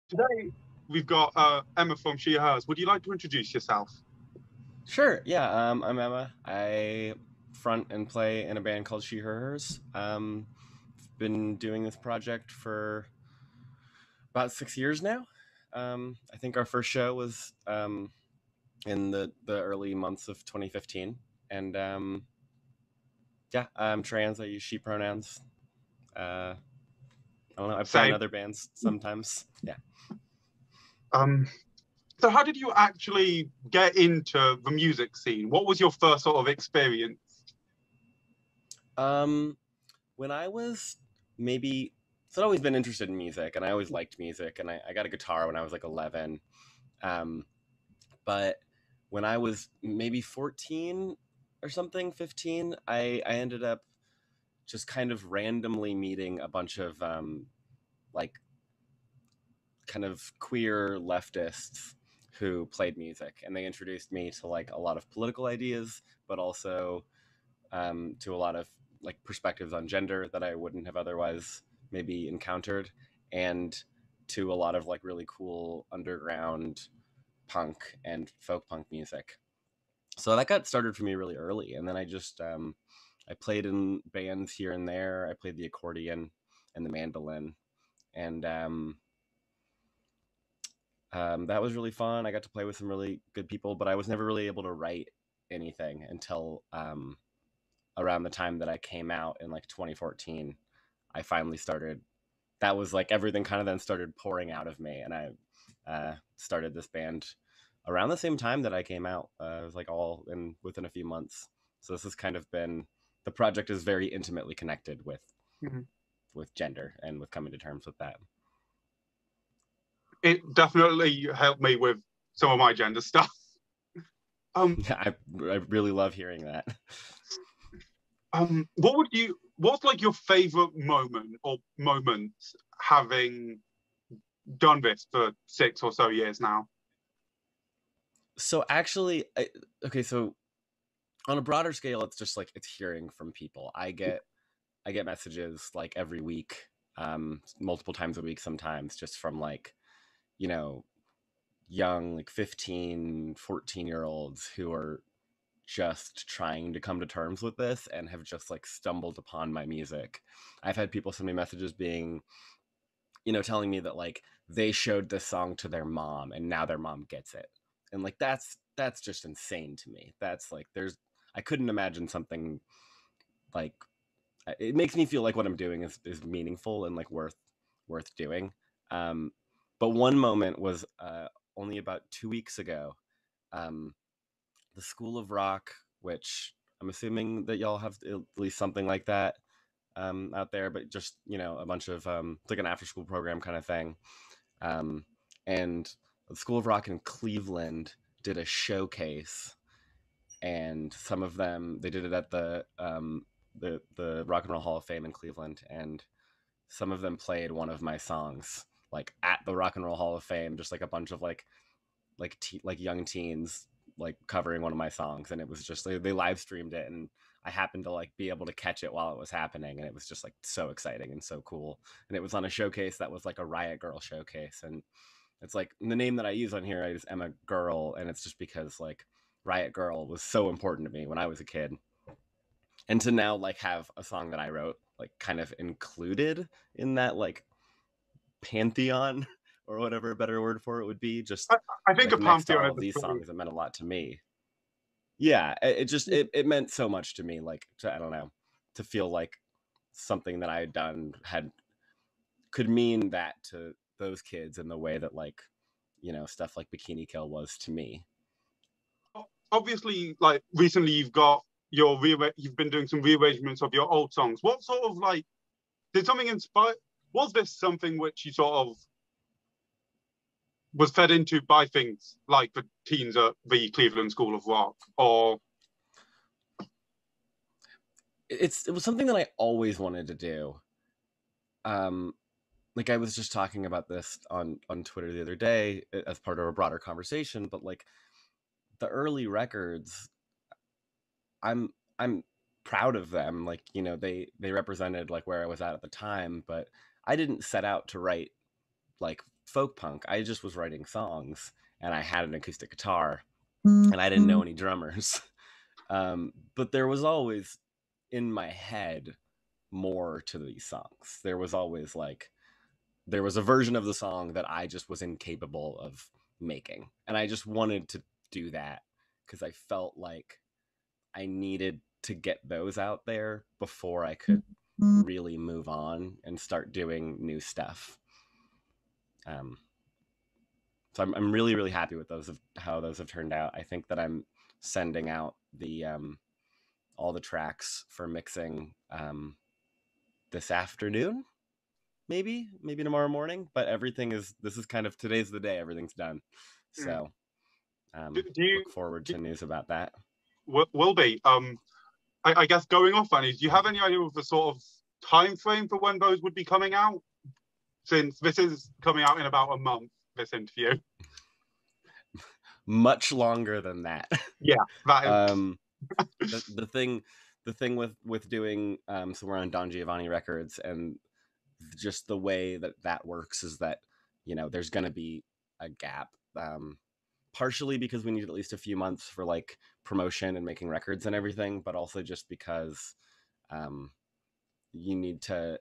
Today we've got Emma from She Hers. Would you like to introduce yourself? Sure, yeah, I'm Emma. I front and play in a band called She Her Hers. Been doing this project for about 6 years now. I think our first show was in the early months of 2015, and yeah, I'm trans. I use she pronouns. I don't know. I play in Same. other bands sometimes. Yeah. Um, so how did you actually get into the music scene? What was your first sort of experience? Um, when I was maybe, so I'd always been interested in music, and I always liked music, and I got a guitar when I was like 11. Um, but when I was maybe 14 or something, 15, I ended up just kind of randomly meeting a bunch of like kind of queer leftists who played music, and they introduced me to like a lot of political ideas, but also to a lot of like perspectives on gender that I wouldn't have otherwise maybe encountered, and to a lot of like really cool underground punk and folk punk music. So that got started for me really early, and then I just I played in bands here and there. I played the accordion and the mandolin, and that was really fun. I got to play with some really good people, but I was never really able to write anything until around the time that I came out in like 2014. I finally started. That was like everything kind of then started pouring out of me, and I started this band around the same time that I came out. It was like all in within a few months. So this has kind of been, the project is very intimately connected Mhm. with gender and with coming to terms with that. It definitely helped me with some of my gender stuff. Um, Yeah, I really love hearing that. what's like your favorite moment or moments having done this for 6 or so years now? So actually, okay, so on a broader scale, it's just like it's hearing from people. I get messages like every week, multiple times a week sometimes, just from like, you know, young like 15, 14-year olds who are just trying to come to terms with this and have just like stumbled upon my music. I've had people send me messages being, telling me that like they showed this song to their mom and now their mom gets it. And like that's just insane to me. That's like I couldn't imagine something like, it makes me feel like what I'm doing is meaningful and like worth doing. Um, but one moment was only about 2 weeks ago. Um, the School of Rock, which I'm assuming that y'all have at least something like that out there, but just a bunch of it's like an after school program kind of thing. Um, and the School of Rock in Cleveland did a showcase, and some of them they did it at the Rock and Roll Hall of Fame in Cleveland, and some of them played one of my songs like at the Rock and Roll Hall of Fame, just like a bunch of like young teens like covering one of my songs, and it was just they live streamed it, and I happened to like be able to catch it while it was happening, and it was just like so exciting and so cool. And it was on a showcase that was like a Riot Girl showcase, and it's like the name that I use on here is Emma Girl, and it's just because like Riot Girl was so important to me when I was a kid, and to now like have a song that I wrote like kind of included in that like pantheon or whatever a better word for it would be, just I, I think a like next to pantheon all is of a these true. songs, it meant a lot to me. Yeah, it just it meant so much to me, like I don't know, to feel like something that I had done had could mean that to those kids in the way that like stuff like Bikini Kill was to me. Obviously, like recently, you've been doing some rearrangements of your old songs. What sort of like did something inspire? Was this something which you sort of was fed into by things like the teens at the Cleveland School of Rock, or It was something that I always wanted to do. um like I was just talking about this on Twitter the other day as part of a broader conversation, but like the early records, I'm proud of them. Like, they represented like where I was at the time, but I didn't set out to write like folk punk. I just was writing songs, and I had an acoustic guitar, and I didn't know any drummers. But there was always in my head more to these songs. There was always like, there was a version of the song that I just was incapable of making. And I just wanted to do that because I felt like I needed to get those out there before I could really move on and start doing new stuff. So I'm really, really happy with those, of how those have turned out. I think that I'm sending out the all the tracks for mixing this afternoon, maybe tomorrow morning. But this is kind of, today's the day, everything's done. So Do you look forward to news about that. will be? I guess going off on is, do you have any idea of the sort of time frame for when those would be coming out? Since this is coming out in about a month, this interview. Much longer than that. Yeah, that is. The thing with doing so we're on Don Giovanni Records, and just the way that works is that, you know, there's going to be a gap, partially because we need at least a few months for like promotion and making records and everything, but also just because you need to,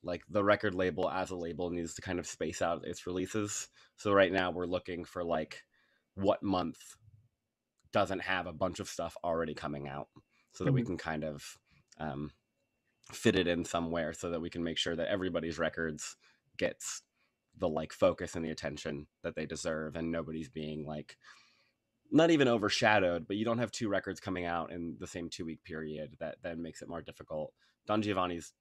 like, the record label as a label needs to kind of space out its releases. So right now we're looking for like what month doesn't have a bunch of stuff already coming out, so that we can kind of fit it in somewhere, so that we can make sure that everybody's records gets the like focus and the attention that they deserve, and nobody's being like, not even overshadowed, but you don't have two records coming out in the same 2-week period. That then makes it more difficult. Don Giovanni's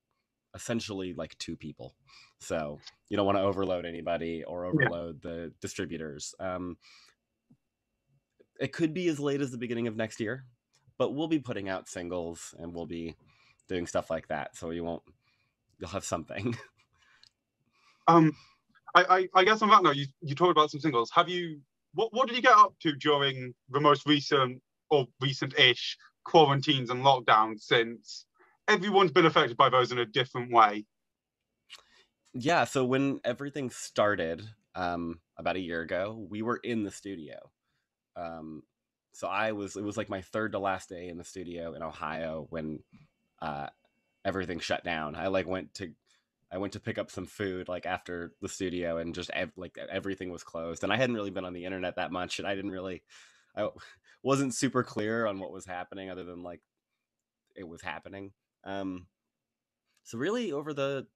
essentially like two people, so you don't want to overload anybody or overload the distributors. It could be as late as the beginning of next year, but we'll be putting out singles and we'll be doing stuff like that, so you'll have something. I guess on that note, you talked about some singles. What did you get up to during the most recent or recent-ish quarantines and lockdowns, since everyone's been affected by those in a different way? Yeah, so when everything started about a year ago, we were in the studio. So it was like my third to last day in the studio in Ohio when everything shut down. I went to pick up some food like after the studio, and just like everything was closed, and I hadn't really been on the internet that much, and I wasn't super clear on what was happening, other than like it was happening. So really over the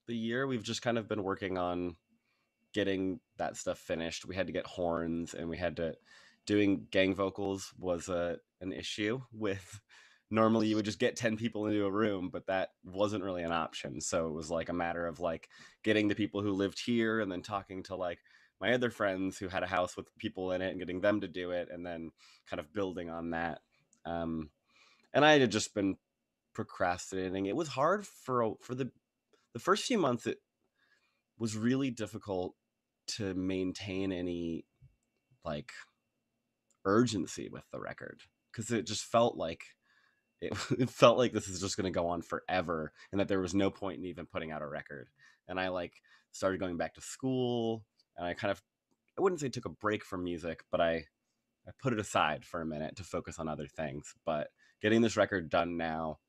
year, we've just kind of been working on getting that stuff finished. We had to get horns, and doing gang vocals was an issue with. Normally you would just get 10 people into a room, but that wasn't really an option. So it was like a matter of like getting the people who lived here, and then talking to like my other friends who had a house with people in it, and getting them to do it, and then kind of building on that. And I had just been procrastinating. It was hard for the first few months. It was really difficult to maintain any like urgency with the record, because it just felt like it felt like this is just going to go on forever, and that there was no point in even putting out a record. And I like started going back to school, and I wouldn't say took a break from music, but I put it aside for a minute to focus on other things. But getting this record done now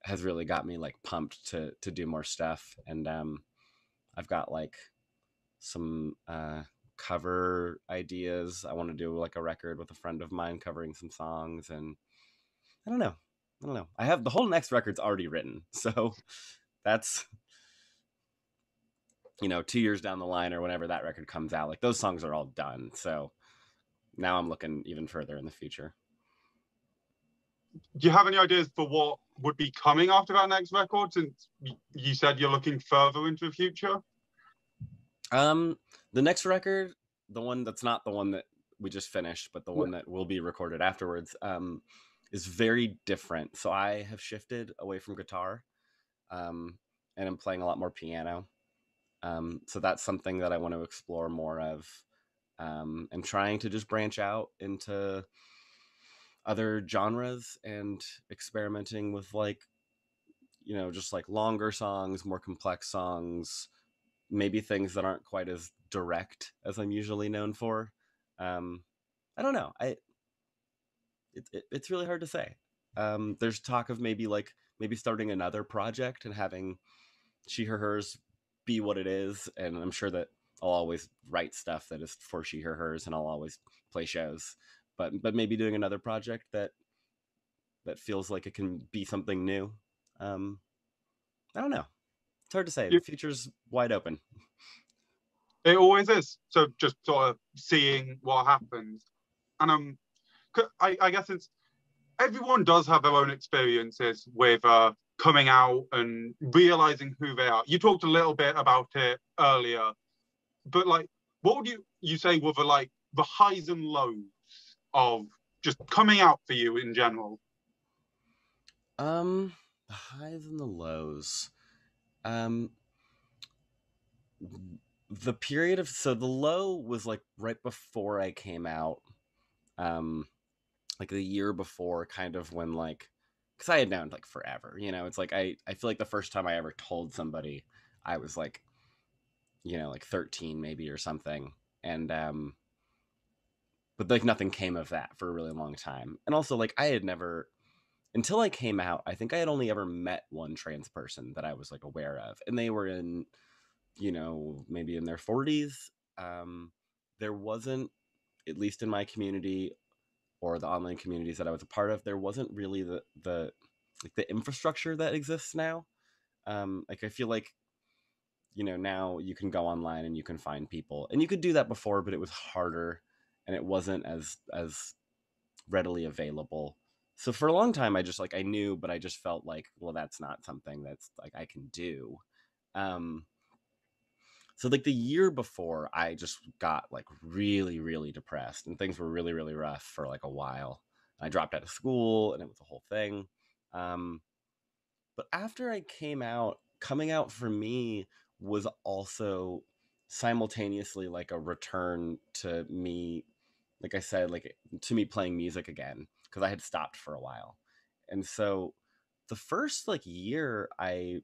has really got me like pumped to do more stuff. And I've got like some cover ideas. I want to do like a record with a friend of mine covering some songs, and I don't know. I have the whole next record's already written, so that's, 2 years down the line, or whenever that record comes out, like those songs are all done. So now I'm looking even further in the future. Do you have any ideas for what would be coming after that next record, since you said you're looking further into the future? The next record, the one that's not the one that we just finished, but the one that will be recorded afterwards, is very different. So I have shifted away from guitar, and I'm playing a lot more piano. So that's something that I want to explore more of, and trying to just branch out into other genres, and experimenting with like, just like longer songs, more complex songs, maybe things that aren't quite as direct as I'm usually known for. I don't know. It's really hard to say. There's talk of maybe starting another project and having she her hers be what it is, and I'm sure that I'll always write stuff that is for she her hers, and I'll always play shows. But maybe doing another project that feels like it can be something new. I don't know. It's hard to say. Yeah, The future's wide open. it always is. So just sort of seeing what happens. And I guess it's everyone does have their own experiences with coming out and realizing who they are. You talked a little bit about it earlier, but like, what would you say were the highs and lows of just coming out for you in general? The highs and the lows. Um, the period of the low was like right before I came out. Like the year before, kind of when because I had known like forever. It's like I feel like the first time I ever told somebody, I was like, like 13 maybe or something, and but like nothing came of that for a really long time. And also like I had never until I came out, I think I had only ever met one trans person that I was like aware of, and they were in, maybe in their 40s. There wasn't, at least in my community or the online communities that I was a part of, there wasn't really the infrastructure that exists now. Like I feel like, now you can go online and you can find people, and you could do that before, but it was harder and it wasn't as readily available. So for a long time, I just like I knew, but I just felt like, well, that's not something that's like I can do. Um, so like the year before, I just got like really, really depressed, and things were really, really rough for like a while. I dropped out of school, and it was a whole thing. Um, but after I came out, coming out for me was also simultaneously like a return to me, like I said, like to me playing music again, because I had stopped for a while. And so the first like year, I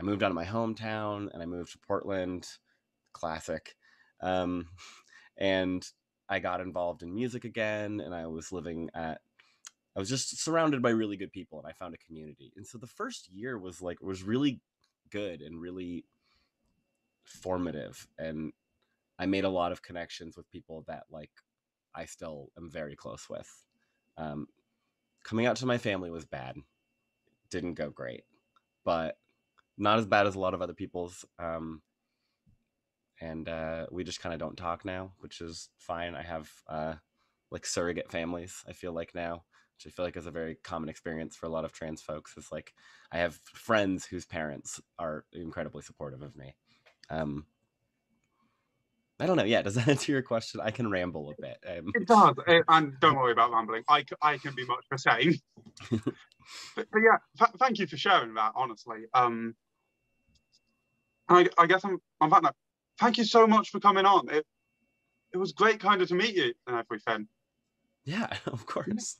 moved out of my hometown and I moved to Portland, classic. Um, and I got involved in music again, and I was just surrounded by really good people, and I found a community. And so the first year was really good and really formative, and I made a lot of connections with people that like I still am very close with. Um, Coming out to my family was bad, didn't go great, but not as bad as a lot of other people's. And we just kind of don't talk now, which is fine. I have like surrogate families, I feel like now, which I feel like is a very common experience for a lot of trans folks. It's like I have friends whose parents are incredibly supportive of me. um I don't know. Yeah, does that answer your question? I can ramble a bit. It does, and don't worry about rambling. I can be much the same. But yeah, thank you for sharing that. Honestly, and I guess I'm back now. Thank you so much for coming on. It was great, kind of, to meet you and everything. Yeah, of course.